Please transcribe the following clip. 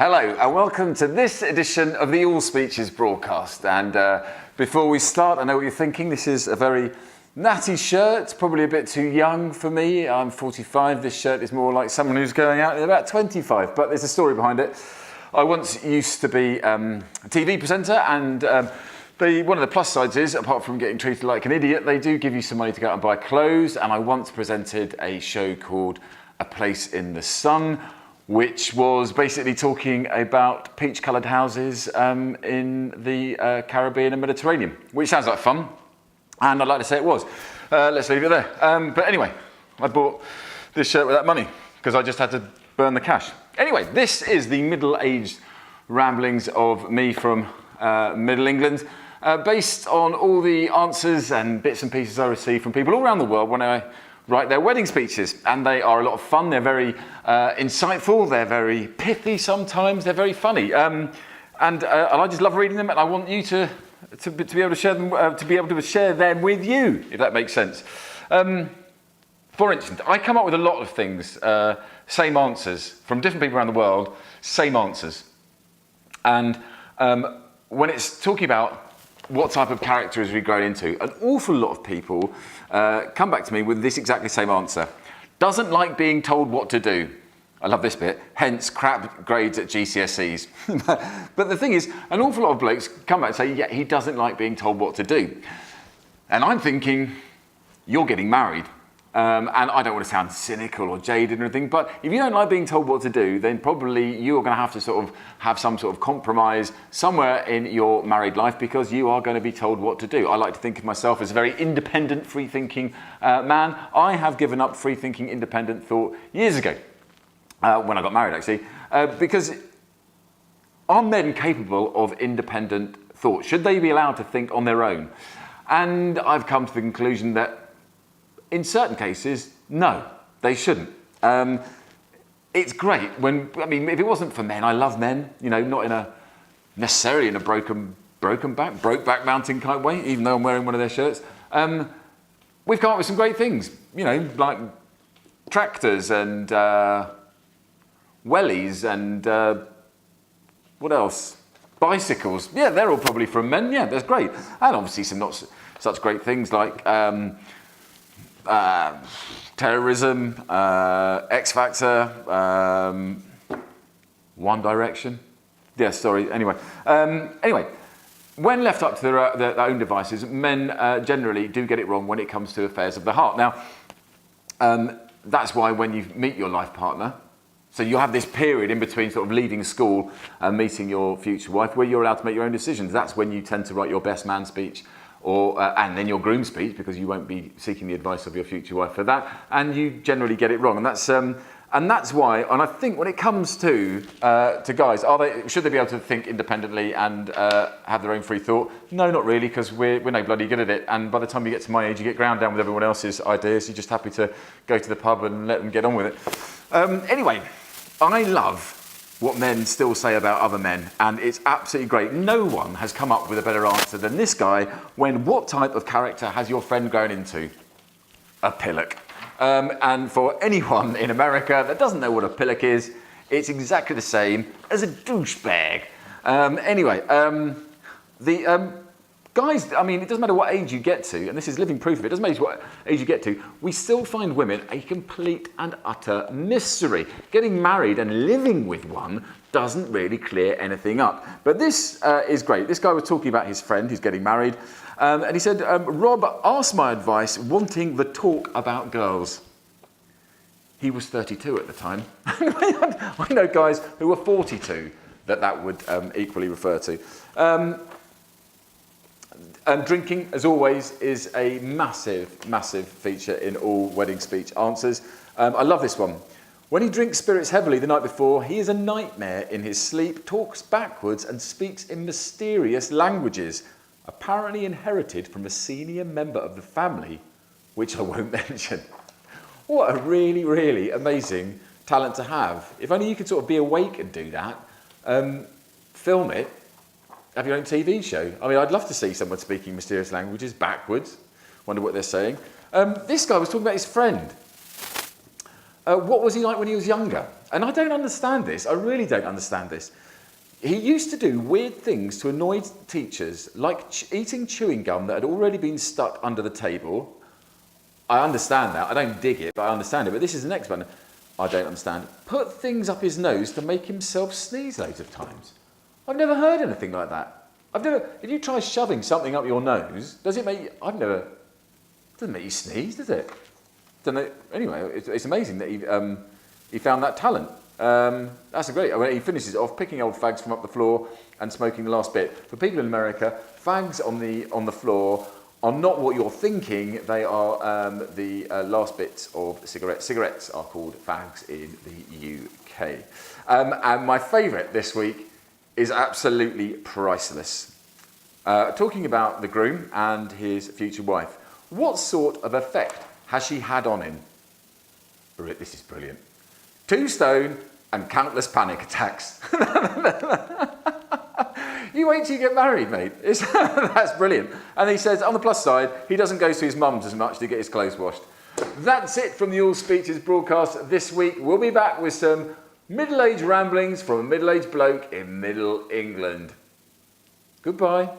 Hello and welcome to this edition of the AllSpeeches Broadcast. And before we start, I know what you're thinking. This is a very natty shirt. It's probably a bit too young for me. I'm 45. This shirt is more like someone who's going out at about 25. But there's a story behind it. I once used to be a TV presenter, and one of the plus sides is, apart from getting treated like an idiot, they do give you some money to go out and buy clothes. And I once presented a show called A Place in the Sun, which was basically talking about peach-coloured houses in the Caribbean and Mediterranean, which sounds like fun, and I'd like to say it was. Let's leave it there. But anyway, I bought this shirt with that money, because I just had to burn the cash. Anyway, this is the middle-aged ramblings of me from Middle England, based on all the answers and bits and pieces I receive from people all around the world when I write their wedding speeches, and they are a lot of fun. They're very insightful, they're very pithy sometimes, they're very funny, and I just love reading them, and I want you to be able to share them, share them with you, if that makes sense. For instance, I come up with a lot of things, same answers from different people around the world, same answers, and when it's talking about what type of character has we grown into, an awful lot of people come back to me with this exactly same answer. Doesn't like being told what to do. I love this bit, hence crap grades at GCSEs. But the thing is, an awful lot of blokes come back and say, yeah, he doesn't like being told what to do. And I'm thinking, you're getting married. And I don't want to sound cynical or jaded or anything, but if you don't like being told what to do, then probably you're going to have to sort of have some sort of compromise somewhere in your married life, because you are going to be told what to do. I like to think of myself as a very independent, free-thinking man. I have given up free-thinking, independent thought years ago, when I got married actually, because are men capable of independent thought? Should they be allowed to think on their own? And I've come to the conclusion that in certain cases, no, they shouldn't. It's great if it wasn't for men, I love men, not necessarily in a broke back mountain kind of way, even though I'm wearing one of their shirts. We've come up with some great things, like tractors and wellies and what else? Bicycles. Yeah, they're all probably from men. Yeah, that's great. And obviously some not such great things like terrorism, X Factor, One Direction. Yeah, sorry. Anyway, when left up to their own devices, men generally do get it wrong when it comes to affairs of the heart. Now, that's why when you meet your life partner, so you have this period in between sort of leaving school and meeting your future wife where you're allowed to make your own decisions. That's when you tend to write your best man speech, and then your groom speech, because you won't be seeking the advice of your future wife for that, and you generally get it wrong. And that's why. And I think when it comes to guys, should they be able to think independently and have their own free thought? No, not really, because we're no bloody good at it. And by the time you get to my age, you get ground down with everyone else's ideas. You're just happy to go to the pub and let them get on with it. Anyway, I love what men still say about other men, and it's absolutely great. No one has come up with a better answer than this guy when what type of character has your friend grown into? A pillock. And for anyone in America that doesn't know what a pillock is, it's exactly the same as a douchebag. Guys, it doesn't matter what age you get to, and this is living proof of it, it doesn't matter what age you get to, we still find women a complete and utter mystery. Getting married and living with one doesn't really clear anything up. But this is great. This guy was talking about his friend who's getting married, and he said, Rob asked my advice wanting the talk about girls. He was 32 at the time. I know guys who were 42 that would equally refer to. Drinking, as always, is a massive, massive feature in all wedding speech answers. I love this one. When he drinks spirits heavily the night before, he is a nightmare in his sleep, talks backwards and speaks in mysterious languages, apparently inherited from a senior member of the family, which I won't mention. What a really, really amazing talent to have. If only you could sort of be awake and do that, film it, have your own TV show. I'd love to see someone speaking mysterious languages backwards. Wonder what they're saying. This guy was talking about his friend. what was he like when he was younger? And I don't understand this. I really don't understand this. He used to do weird things to annoy teachers, like eating chewing gum that had already been stuck under the table. I understand that. I don't dig it, but I understand it. But this is the next one. I don't understand. Put things up his nose to make himself sneeze loads of times. I've never heard anything like that. If you try shoving something up your nose, does it make you, doesn't make you sneeze, does it? Don't know. Anyway, it's amazing that he found that talent. That's a great. He finishes it off picking old fags from up the floor and smoking the last bit. For people in America, fags on the floor are not what you're thinking. They are the last bits of cigarettes. Cigarettes are called fags in the UK. And my favourite this week is absolutely priceless. Talking about the groom and his future wife. What sort of effect has she had on him? This is brilliant. 2 stone and countless panic attacks. You wait till you get married, mate. That's brilliant. And he says, on the plus side, he doesn't go to his mum's as much to get his clothes washed. That's it from the AllSpeeches broadcast this week. We'll be back with some middle-aged ramblings from a middle-aged bloke in Middle England. Goodbye.